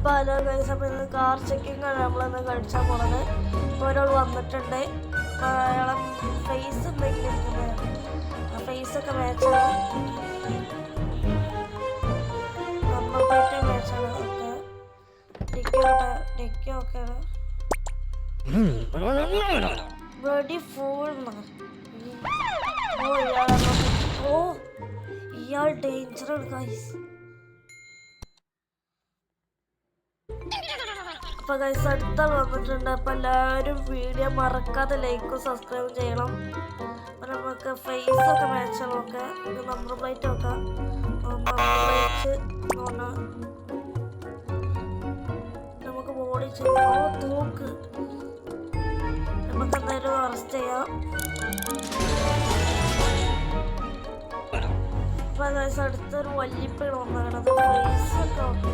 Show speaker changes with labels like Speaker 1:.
Speaker 1: അപ്പോൾ hello guys, അപ്പോൾ ഇന്ന് കാർ ചെക്കിംഗ് ആണ് നമ്മളിന്ന് കളിച്ചാൽ പോണത്. ഇപ്പോൾ ഒരാൾ വന്നിട്ടുണ്ട്. അപ്പോൾ അയാളെ ഫേസ് എന്തെങ്കിലും ഇരിക്കുന്നത്, ആ ഫേസൊക്കെ മാച്ചാണ്, നന്നായിട്ട് മാച്ചാണ്. ഓക്കെ, ഡിക്കി ഓക്കെയാണ്. Bloody fool. ഇയാൾ ഡേഞ്ചറാണ് ഗൈസ്. അപ്പോൾ ഗൈസ് അടുത്താൾ വന്നിട്ടുണ്ട്. അപ്പോൾ എല്ലാവരും വീഡിയോ മറക്കാതെ ലൈക്കും സബ്സ്ക്രൈബും ചെയ്യണം. അപ്പോൾ നമുക്ക് ഫേസൊക്കെ മാച്ച് നോക്കാം. ഇത് നമ്പർ പ്ലേറ്റ് നോക്കാം. നമ്പർ പ്ലേറ്റ് നമുക്ക് ബോഡി ചെയ്യാം. തൂക്ക് നമുക്ക് എന്തായാലും അറസ്റ്റ് ചെയ്യാം. അപ്പോൾ ഗൈസ് അടുത്തൊരു വല്ലിപ്പാണ് വന്നത്. ഫേസൊക്കെ